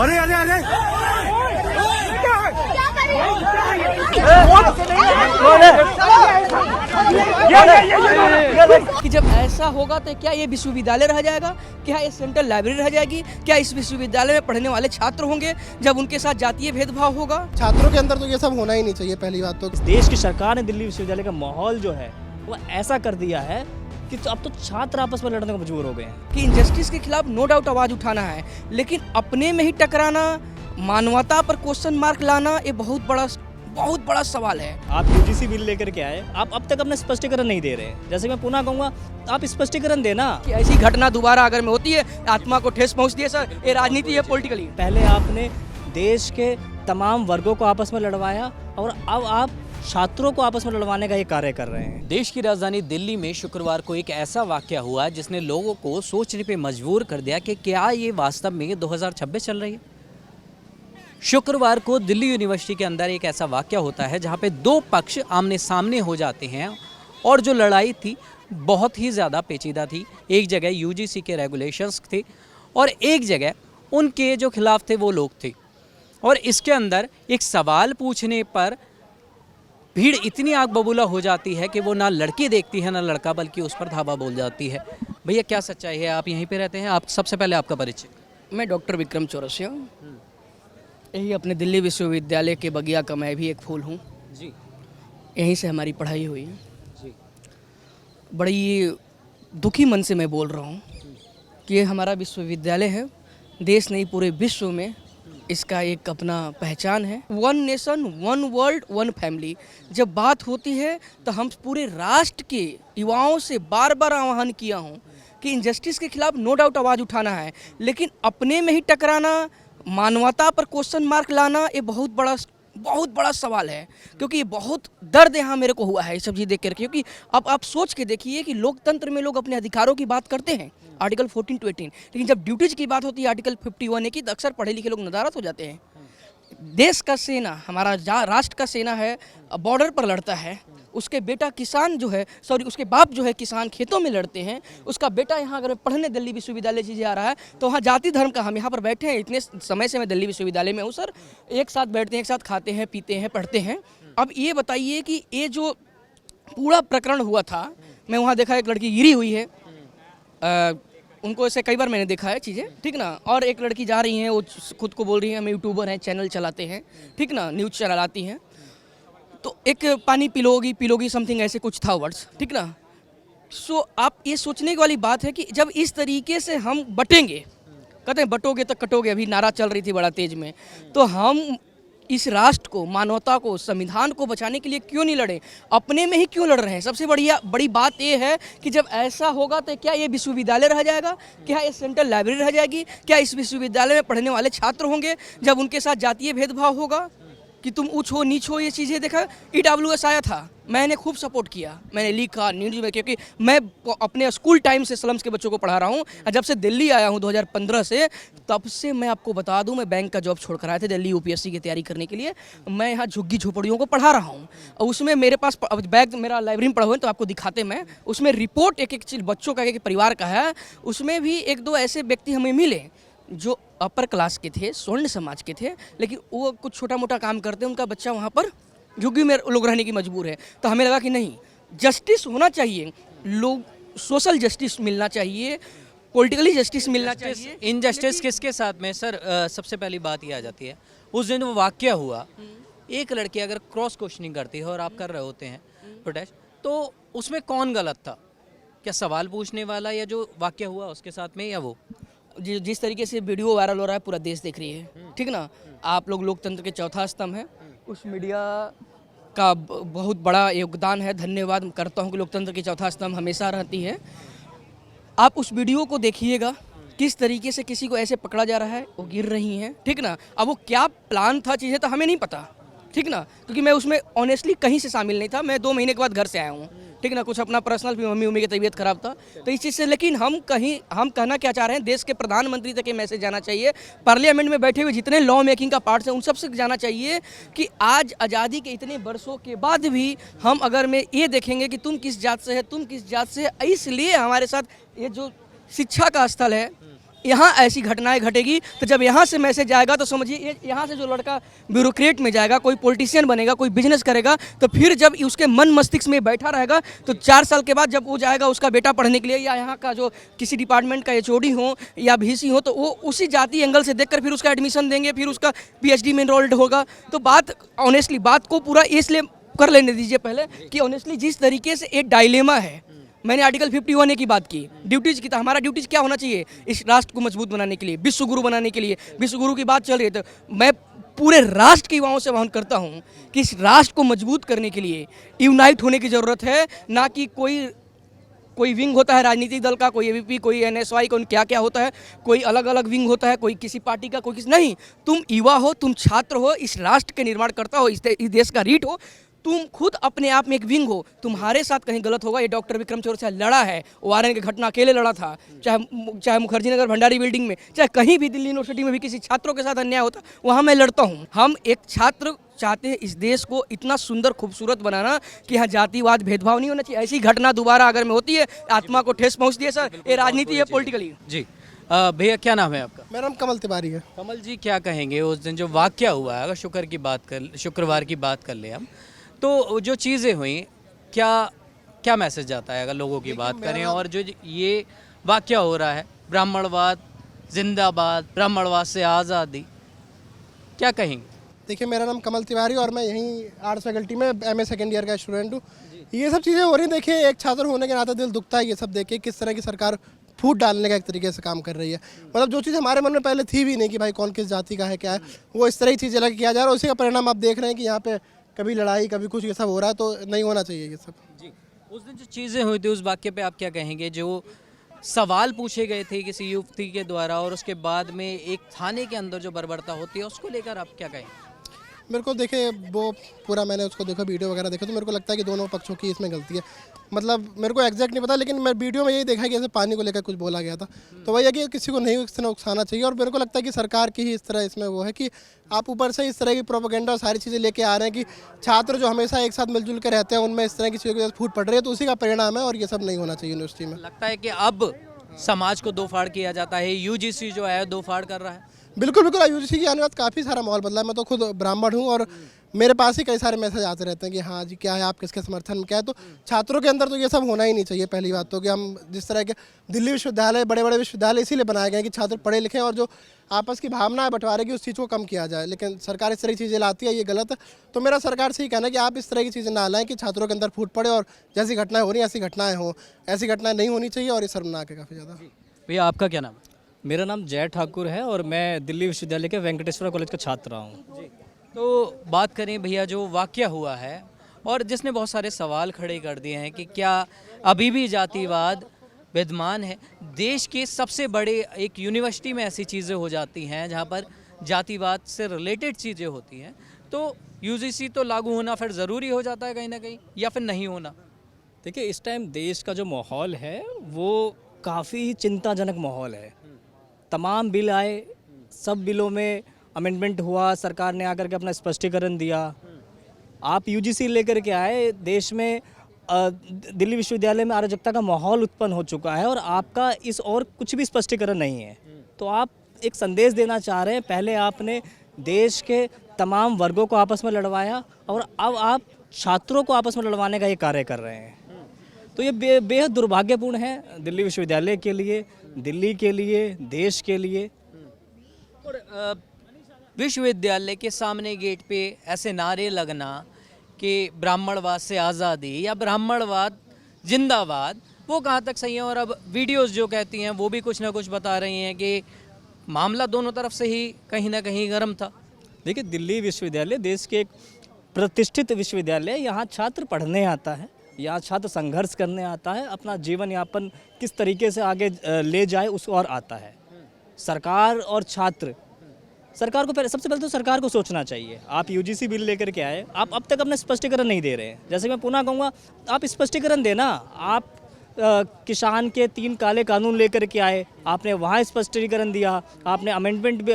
अरे अरे अरे कि जब ऐसा होगा तो क्या ये विश्वविद्यालय रह जाएगा, क्या ये सेंट्रल लाइब्रेरी रह जाएगी, क्या इस विश्वविद्यालय में पढ़ने वाले छात्र होंगे जब उनके साथ जातीय भेदभाव होगा। छात्रों के अंदर तो ये सब होना ही नहीं चाहिए। पहली बात तो देश की सरकार ने दिल्ली विश्वविद्यालय का माहौल जो है वो ऐसा कर दिया है कि तो अब तो छात्र आपस में लड़ने को मजबूर हो गए हैं कि इंजस्टिस के खिलाफ नो डाउट आवाज उठाना है, लेकिन अपने में ही टकराना, मानवता पर क्वेश्चन मार्क लाना, ये बहुत बड़ा सवाल है। आप यूजीसी बिल लेकर के आए, आप अब तक अपना स्पष्टीकरण नहीं दे रहे हैं। जैसे मैं पुनः कहूँगा, आप स्पष्टीकरण देना कि ऐसी घटना दोबारा अगर में होती है, आत्मा को ठेस पहुँचती है सर, ये राजनीति है पॉलिटिकली। पहले आपने देश के तमाम वर्गों को आपस में लड़वाया और अब आप छात्रों को आपस में लड़वाने का ये कार्य कर रहे हैं। देश की राजधानी दिल्ली में शुक्रवार को एक ऐसा वाकया हुआ जिसने लोगों को सोचने पे मजबूर कर दिया कि क्या ये वास्तव में 2026 चल रही है। शुक्रवार को दिल्ली यूनिवर्सिटी के अंदर एक ऐसा वाकया होता है जहां पे दो पक्ष आमने सामने हो जाते हैं और जो लड़ाई थी बहुत ही ज़्यादा पेचीदा थी। एक जगह यूजीसी के रेगुलेशंस थे और एक जगह उनके जो खिलाफ थे वो लोग थे, और इसके अंदर एक सवाल पूछने पर भीड़ इतनी आग बबूला हो जाती है कि वो ना लड़की देखती है ना लड़का, बल्कि उस पर धावा बोल जाती है। भैया क्या सच्चाई है, आप यहीं पे रहते हैं, आप सबसे पहले आपका परिचय। मैं डॉक्टर विक्रम चौरसिया, यही अपने दिल्ली विश्वविद्यालय के बगिया का मैं भी एक फूल हूँ जी। यहीं से हमारी पढ़ाई हुई है जी। बड़ी दुखी मन से मैं बोल रहा हूँ कि ये हमारा विश्वविद्यालय है, देश नहीं पूरे विश्व में इसका एक अपना पहचान है। One nation, one world, one family जब बात होती है तो हम पूरे राष्ट्र के युवाओं से बार बार आह्वान किया हूँ कि इंजस्टिस के खिलाफ नो डाउट आवाज़ उठाना है, लेकिन अपने में ही टकराना, मानवता पर क्वेश्चन मार्क लाना, ये बहुत बड़ा सवाल है। क्योंकि ये बहुत दर्द यहाँ मेरे को हुआ है ये सब चीज़ देख कर, क्योंकि अब आप सोच के देखिए कि लोकतंत्र में लोग अपने अधिकारों की बात करते हैं, आर्टिकल 14 to 18, लेकिन जब ड्यूटीज की बात होती है आर्टिकल 51 की, तो अक्सर पढ़े लिखे लोग नदारत हो जाते हैं। देश का सेना, हमारा राष्ट्र का सेना है, बॉर्डर पर लड़ता है, उसके बेटा किसान जो है, उसके बाप जो है किसान खेतों में लड़ते हैं, उसका बेटा यहाँ अगर पढ़ने दिल्ली विश्वविद्यालय चीज़ें आ रहा है तो वहाँ जाति धर्म का, हम यहाँ पर बैठे हैं, इतने समय से मैं दिल्ली विश्वविद्यालय में हूँ सर, एक साथ बैठते हैं, एक साथ खाते हैं, पीते हैं, पढ़ते हैं। अब ये बताइए कि ये जो पूरा प्रकरण हुआ था, मैं वहाँ देखा एक लड़की गिरी हुई है, उनको ऐसे कई बार मैंने देखा है चीज़ें, ठीक ना, और एक लड़की जा रही हैं, वो खुद को बोल रही हैं हम यूट्यूबर हैं, चैनल चलाते हैं, ठीक ना, न्यूज़ चलाती हैं, तो एक पानी पिलोगी समथिंग ऐसे कुछ था वर्ड्स, ठीक ना। सो आप ये सोचने वाली बात है कि जब इस तरीके से हम बटेंगे, कहते हैं बटोगे तो कटोगे, अभी नारा चल रही थी बड़ा तेज में, तो हम इस राष्ट्र को, मानवता को, संविधान को बचाने के लिए क्यों नहीं लड़े, अपने में ही क्यों लड़ रहे हैं। सबसे बड़ी बात ये है कि जब ऐसा होगा तो क्या ये विश्वविद्यालय रह जाएगा, क्या ये सेंट्रल लाइब्रेरी रह जाएगी, क्या इस विश्वविद्यालय में पढ़ने वाले छात्र होंगे जब उनके साथ जातीय भेदभाव होगा कि तुम ऊँच हो नीच हो। ये चीज़ें देखा, EWS आया था, मैंने खूब सपोर्ट किया, मैंने लिखा न्यूज़ में, क्योंकि मैं अपने स्कूल टाइम से स्लम्स के बच्चों को पढ़ा रहा हूँ। जब से दिल्ली आया हूँ 2015 से, तब से मैं आपको बता दूँ, मैं बैंक का जॉब छोड़कर आए थे दिल्ली UPSC की तैयारी करने के लिए। मैं यहाँ झुग्गी झोपड़ियों को पढ़ा रहा हूँ, और उसमें मेरे पास बैग मेरा लाइब्रेरी में पढ़ा हुआ है, तो आपको दिखाते मैं, उसमें रिपोर्ट एक चीज़ बच्चों का, एक परिवार का है, उसमें भी एक दो ऐसे व्यक्ति हमें मिले जो अपर क्लास के थे, स्वर्ण समाज के थे, लेकिन वो कुछ छोटा मोटा काम करते हैं, उनका बच्चा वहाँ पर झुग्गी में लोग रहने की मजबूर है। तो हमें लगा कि नहीं, जस्टिस होना चाहिए, लोग सोशल जस्टिस मिलना चाहिए, पॉलिटिकली जस्टिस मिलना चाहिए। इनजस्टिस किसके साथ में सर, सबसे पहली बात ये आ जाती है, उस दिन वो वाकया हुआ, एक लड़की अगर क्रॉस क्वेश्चनिंग करती है और आप कर रहे होते हैं प्रोटेस्ट, तो उसमें कौन गलत था, क्या सवाल पूछने वाला या जो वाकया हुआ उसके साथ में, या वो जिस तरीके से वीडियो वायरल हो रहा है पूरा देश देख रही है, ठीक ना। आप लोग लोकतंत्र के चौथा स्तंभ है, उस मीडिया का बहुत बड़ा योगदान है, धन्यवाद करता हूँ कि लोकतंत्र की चौथा स्तंभ हमेशा रहती है। आप उस वीडियो को देखिएगा, किस तरीके से किसी को ऐसे पकड़ा जा रहा है, वो गिर रही हैं, ठीक ना। अब वो क्या प्लान था चीज़ें तो हमें नहीं पता, ठीक ना, क्योंकि मैं उसमें ऑनेस्टली कहीं से शामिल नहीं था। मैं 2 महीने के बाद घर से आया हूँ, ठीक ना, कुछ अपना पर्सनल भी, मम्मी की तबीयत खराब था, तो इस चीज़ से। लेकिन हम कहना क्या चाह रहे हैं, देश के प्रधानमंत्री तक ये मैसेज जाना चाहिए, पार्लियामेंट में बैठे हुए जितने लॉ मेकिंग का पार्ट्स हैं उन सब से जाना चाहिए कि आज आज़ादी के इतने वर्षों के बाद भी हम अगर में ये देखेंगे कि तुम किस जात से है, तुम किस जात से है, इसलिए हमारे साथ ये जो शिक्षा का स्थल है यहाँ ऐसी घटनाएं घटेगी, तो जब यहाँ से मैसेज आएगा तो समझिए यहाँ से जो लड़का ब्यूरोक्रेट में जाएगा, कोई पॉलिटिशियन बनेगा, कोई बिजनेस करेगा, तो फिर जब उसके मन मस्तिष्क में बैठा रहेगा तो 4 साल के बाद जब वो जाएगा उसका बेटा पढ़ने के लिए, या यहाँ का जो किसी डिपार्टमेंट का HOD हो या VC हो, तो वो उसी जाति एंगल से देखकर फिर उसका एडमिशन देंगे, फिर उसका PhD में इनरोल्ड होगा। तो बात ऑनेस्टली बात को पूरा इसलिए कर लेने दीजिए पहले कि ऑनेस्टली जिस तरीके से एक डायलेमा है, मैंने आर्टिकल 51A की बात की, ड्यूटीज की, तो हमारा ड्यूटीज क्या होना चाहिए इस राष्ट्र को मजबूत बनाने के लिए, विश्व गुरु बनाने के लिए। विश्व गुरु की बात चल रही है तो मैं पूरे राष्ट्र के युवाओं से आह्वान करता हूँ कि इस राष्ट्र को मजबूत करने के लिए यूनाइट होने की ज़रूरत है, ना कि कोई विंग होता है राजनीतिक दल का, कोई AVP, कोई NSY, कोई क्या क्या होता है, कोई अलग अलग विंग होता है, कोई किसी पार्टी का, कोई किसी नहीं। तुम युवा हो, तुम छात्र हो, इस राष्ट्र के निर्माण करता हो, इस देश का रीढ़ हो, तुम खुद अपने आप में एक विंग हो। तुम्हारे साथ कहीं गलत होगा। ये डॉक्टर विक्रम चौरसिया लड़ा है, वारन की घटना अकेले लड़ा था, चाहे मुखर्जी नगर भंडारी बिल्डिंग में, चाहे कहीं भी दिल्ली यूनिवर्सिटी में भी किसी छात्रों के साथ अन्याय होता, वहाँ मैं लड़ता हूँ। हम एक छात्र चाहते हैं इस देश को इतना सुंदर खूबसूरत बनाना कि यहाँ जातिवाद भेदभाव नहीं होना चाहिए। ऐसी घटना दोबारा अगर में होती है, आत्मा को ठेस पहुँचती है। सर, ये राजनीति है, पॉलिटिकली। जी भैया, क्या नाम है आपका? मेरा नाम कमल तिवारी है। कमल जी, क्या कहेंगे उस दिन जो वाकया हुआ है, अगर शुक्रवार की बात कर ले हम, तो जो चीज़ें हुई, क्या मैसेज जाता है अगर लोगों की बात करें? और जो ये वाकया हो रहा है, ब्राह्मणवाद जिंदाबाद, ब्राह्मणवाद से आज़ादी, क्या कहेंगे? देखिए, मेरा नाम कमल तिवारी और मैं यहीं आर्ट्स फैकल्टी में MA सेकेंड ईयर का स्टूडेंट हूँ। ये सब चीज़ें हो रही हैं। देखिए, एक छात्र होने के नाते दिल दुखता है ये सब देख के, किस तरह की सरकार फूट डालने का एक तरीके से काम कर रही है। मतलब जो चीज़ हमारे मन में पहले थी भी नहीं कि भाई कौन किस जाति का है, क्या है, वो इस तरह की चीज़ें लगे किया जा रहा है। उसी का परिणाम आप देख रहे हैं कि यहाँ पे कभी लड़ाई, कभी कुछ, ये सब हो रहा है। तो नहीं होना चाहिए ये सब। जी, उस दिन जो चीज़ें हुई थी, उस वाक्य पे आप क्या कहेंगे? जो सवाल पूछे गए थे किसी युवती के द्वारा, और उसके बाद में एक थाने के अंदर जो बर्बरता होती है, उसको लेकर आप क्या कहेंगे? मेरे को देखिए, वो पूरा मैंने उसको देखा, वीडियो वगैरह देखा, तो मेरे को लगता है कि दोनों पक्षों की इसमें गलती है। मतलब मेरे को एग्जैक्ट नहीं पता, लेकिन मैं वीडियो में यही देखा कि ऐसे पानी को लेकर कुछ बोला गया था। तो वही है कि किसी को नहीं इस तरह उकसाना चाहिए। और मेरे को लगता है कि सरकार की ही इस तरह इसमें वो है कि आप ऊपर से इस तरह की प्रोपेगेंडा और सारी चीज़ें लेके आ रहे हैं कि छात्र जो हमेशा एक साथ मिलजुल कर रहते हैं, उनमें इस तरह की चीज़ों की फूट पड़ रही है। तो उसी का परिणाम है, और ये सब नहीं होना चाहिए यूनिवर्सिटी में। लगता है कि अब समाज को दो फाड़ किया जाता है, UGC जो है दो फाड़ कर रहा है। बिल्कुल बिल्कुल, UGC की आने के बाद काफ़ी सारा माहौल बदला है। मैं तो खुद ब्राह्मण हूँ और मेरे पास ही कई सारे मैसेज आते रहते हैं कि हाँ जी, क्या है, आप किसके समर्थन में क्या है। तो छात्रों के अंदर तो ये सब होना ही नहीं चाहिए। पहली बात तो कि हम जिस तरह के दिल्ली विश्वविद्यालय, बड़े बड़े विश्वविद्यालय इसीलिए बनाए गए हैं कि छात्र पढ़े लिखें और जो आपस की भावना है बंटवारे की, उस चीज़ को कम किया जाए। लेकिन सरकार इस तरह की चीज़ें लाती है, ये गलत है। तो मेरा सरकार से ही कहना है कि आप इस तरह की चीज़ें ना लाएं कि छात्रों के अंदर फूट पड़े, और जैसी घटनाएं हो रही हैं ऐसी घटनाएं हों। ऐसी घटनाएं नहीं होनी चाहिए, और ये शर्मनाक है काफ़ी ज़्यादा। भैया, आपका क्या नाम है? मेरा नाम जय ठाकुर है और मैं दिल्ली विश्वविद्यालय के वेंकटेश्वरा कॉलेज का छात्र हूँ। तो बात करें भैया, जो वाकया हुआ है और जिसने बहुत सारे सवाल खड़े कर दिए हैं कि क्या अभी भी जातिवाद विद्यमान है? देश के सबसे बड़े एक यूनिवर्सिटी में ऐसी चीज़ें हो जाती हैं जहाँ पर जातिवाद से रिलेटेड चीज़ें होती हैं, तो UGC तो लागू होना फिर ज़रूरी हो जाता है कहीं ना कहीं, या फिर नहीं होना? देखिए, इस टाइम देश का जो माहौल है वो काफ़ी चिंताजनक माहौल है। तमाम बिल आए, सब बिलों में अमेंडमेंट हुआ, सरकार ने आकर के अपना स्पष्टीकरण दिया। आप UGC लेकर के आए, देश में दिल्ली विश्वविद्यालय में अराजकता का माहौल उत्पन्न हो चुका है और आपका इस और कुछ भी स्पष्टीकरण नहीं है। तो आप एक संदेश देना चाह रहे हैं, पहले आपने देश के तमाम वर्गों को आपस में लड़वाया और अब आप छात्रों को आपस में लड़वाने का ये कार्य कर रहे हैं। तो ये बेहद दुर्भाग्यपूर्ण है दिल्ली विश्वविद्यालय के लिए, दिल्ली के लिए, देश के लिए। और विश्वविद्यालय के सामने गेट पे ऐसे नारे लगना कि ब्राह्मणवाद से आज़ादी या ब्राह्मणवाद जिंदाबाद, वो कहाँ तक सही है? और अब वीडियोस जो कहती हैं वो भी कुछ ना कुछ बता रही हैं कि मामला दोनों तरफ से ही कहीं ना कहीं गर्म था। देखिए, दिल्ली विश्वविद्यालय देश के एक प्रतिष्ठित विश्वविद्यालय, यहाँ छात्र पढ़ने आता है, यहाँ छात्र संघर्ष करने आता है, अपना जीवन यापन किस तरीके से आगे ले जाए उस और आता है। सरकार और छात्र, सरकार को सबसे पहले तो सरकार को सोचना चाहिए। आप UGC बिल लेकर के आए, आप अब तक अपना स्पष्टीकरण नहीं दे रहे हैं। जैसे मैं पुनः कहूँगा, आप स्पष्टीकरण देना। आप किसान के 3 काले कानून लेकर के आए, आपने वहाँ स्पष्टीकरण दिया, आपने अमेंडमेंट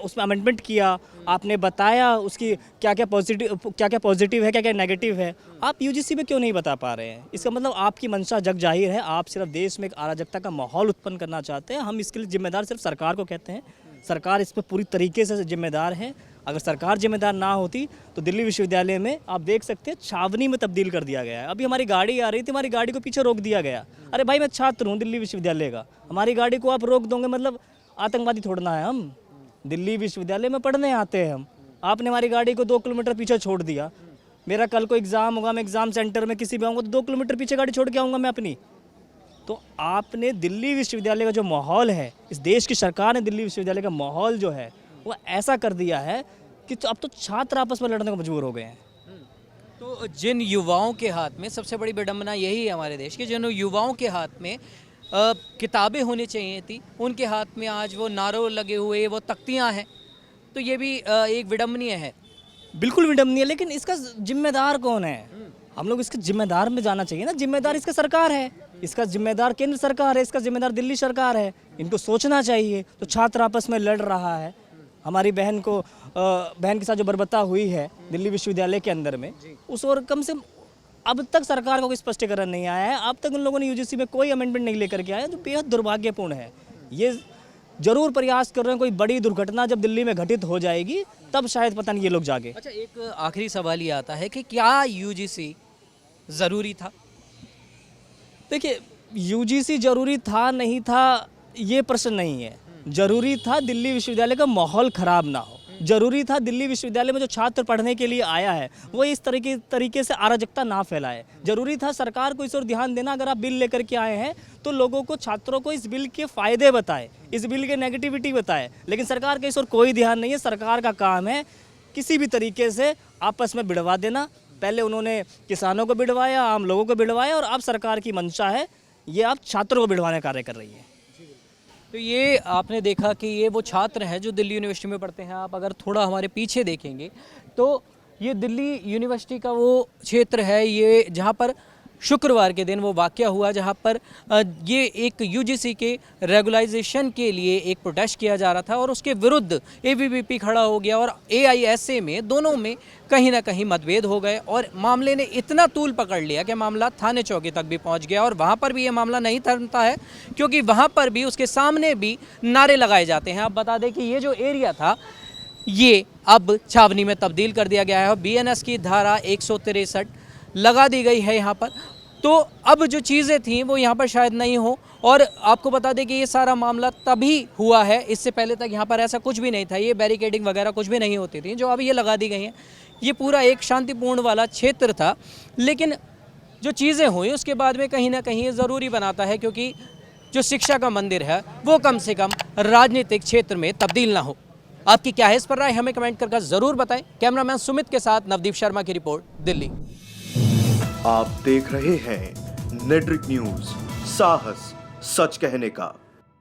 उसमें अमेंडमेंट किया, आपने बताया उसकी क्या क्या पॉजिटिव है, क्या क्या नेगेटिव है। आप यूजीसी में क्यों नहीं बता पा रहे हैं? इसका मतलब आपकी मंशा जग जाहिर है, आप सिर्फ देश में एक अराजकता का माहौल उत्पन्न करना चाहते हैं। हम इसके लिए जिम्मेदार सिर्फ सरकार को कहते हैं, सरकार इस पर पूरी तरीके से जिम्मेदार है। अगर सरकार जिम्मेदार ना होती तो दिल्ली विश्वविद्यालय में आप देख सकते हैं छावनी में तब्दील कर दिया गया है। अभी हमारी गाड़ी आ रही थी, हमारी गाड़ी को पीछे रोक दिया गया। अरे भाई, मैं छात्र हूँ दिल्ली विश्वविद्यालय का, हमारी गाड़ी को आप रोक दोगे मतलब आतंकवादी थोड़ना है। हम दिल्ली विश्वविद्यालय में पढ़ने आते हैं, आपने हमारी गाड़ी को 2 किलोमीटर पीछे छोड़ दिया। मेरा कल को एग्ज़ाम होगा, मैं एग्ज़ाम सेंटर में किसी भी आऊँगा तो 2 किलोमीटर पीछे गाड़ी छोड़ के आऊँगा मैं अपनी। तो आपने दिल्ली विश्वविद्यालय का जो माहौल है, इस देश की सरकार ने दिल्ली विश्वविद्यालय का माहौल जो है वो ऐसा कर दिया है कि अब तो छात्र आपस में लड़ने को मजबूर हो गए हैं। तो जिन युवाओं के हाथ में, सबसे बड़ी विडंबना यही है हमारे देश की, जिन युवाओं के हाथ में किताबें होनी चाहिए थी, उनके हाथ में आज वो नारों लगे हुए वो तख्तियाँ हैं। तो ये भी एक विडंबनीय है। बिल्कुल विडंबनीय, लेकिन इसका जिम्मेदार कौन है? हम लोग इसके जिम्मेदार में जाना चाहिए ना। जिम्मेदार इसका सरकार है, इसका जिम्मेदार केंद्र सरकार है, इसका जिम्मेदार दिल्ली सरकार है। इनको सोचना चाहिए। तो छात्र आपस में लड़ रहा है, हमारी बहन के साथ जो बर्बरता हुई है दिल्ली विश्वविद्यालय के अंदर में, उस और कम से अब तक सरकार को कोई स्पष्टीकरण नहीं आया है। अब तक उन लोगों ने यूजीसी में कोई अमेंडमेंट नहीं लेकर के आया, जो बेहद दुर्भाग्यपूर्ण है। ये जरूर प्रयास कर रहे हैं, कोई बड़ी दुर्घटना जब दिल्ली में घटित हो जाएगी तब शायद पता नहीं ये लोग जागे। अच्छा, एक आखिरी सवाल ये आता है कि क्या यूजीसी ज़रूरी था? देखिए, यूजीसी जरूरी था नहीं था ये प्रश्न नहीं है। जरूरी था दिल्ली विश्वविद्यालय का माहौल खराब ना हो। जरूरी था दिल्ली विश्वविद्यालय में जो छात्र पढ़ने के लिए आया है वो इस तरीके से अराजकता ना फैलाए। जरूरी था सरकार को इस ओर ध्यान देना। अगर आप बिल लेकर के आए हैं तो लोगों को, छात्रों को इस बिल के फ़ायदे बताए, इस बिल के नेगेटिविटी बताए, लेकिन सरकार का इस ओर कोई ध्यान नहीं है। सरकार का काम है किसी भी तरीके से आपस में भिड़वा देना। पहले उन्होंने किसानों को भिड़वाया, आम लोगों को भिड़वाया, और अब सरकार की मंशा है ये आप छात्रों को भिड़वाने का कार्य कर रही है। तो ये आपने देखा कि ये वो छात्र हैं जो दिल्ली यूनिवर्सिटी में पढ़ते हैं। आप अगर थोड़ा हमारे पीछे देखेंगे तो ये दिल्ली यूनिवर्सिटी का वो क्षेत्र है, ये जहाँ पर शुक्रवार के दिन वो वाक़या हुआ, जहाँ पर ये एक यूजीसी के रेगुलाइजेशन के लिए एक प्रोटेस्ट किया जा रहा था और उसके विरुद्ध एबीवीपी खड़ा हो गया और एआईएसए में, दोनों में कहीं ना कहीं मतभेद हो गए और मामले ने इतना तूल पकड़ लिया कि मामला थाने चौकी तक भी पहुंच गया। और वहाँ पर भी ये मामला नहीं थमता है, क्योंकि वहाँ पर भी उसके सामने भी नारे लगाए जाते हैं। आप बता दें कि ये जो एरिया था ये अब छावनी में तब्दील कर दिया गया है और बीएनएस की धारा 163 लगा दी गई है यहाँ पर। तो अब जो चीज़ें थीं वो यहाँ पर शायद नहीं हो। और आपको बता दें कि ये सारा मामला तभी हुआ है, इससे पहले तक यहाँ पर ऐसा कुछ भी नहीं था, ये बैरिकेडिंग वगैरह कुछ भी नहीं होती थी जो अब ये लगा दी गई हैं। ये पूरा एक शांतिपूर्ण वाला क्षेत्र था, लेकिन जो चीज़ें हुई उसके बाद में कहीं ना कहीं ये ज़रूरी बनाता है, क्योंकि जो शिक्षा का मंदिर है वो कम से कम राजनीतिक क्षेत्र में तब्दील ना हो। आपकी क्या है इस पर राय, हमें कमेंट करके ज़रूर बताएं। कैमरामैन सुमित के साथ नवदीप शर्मा की रिपोर्ट, दिल्ली। आप देख रहे हैं नेटरिक न्यूज, साहस सच कहने का।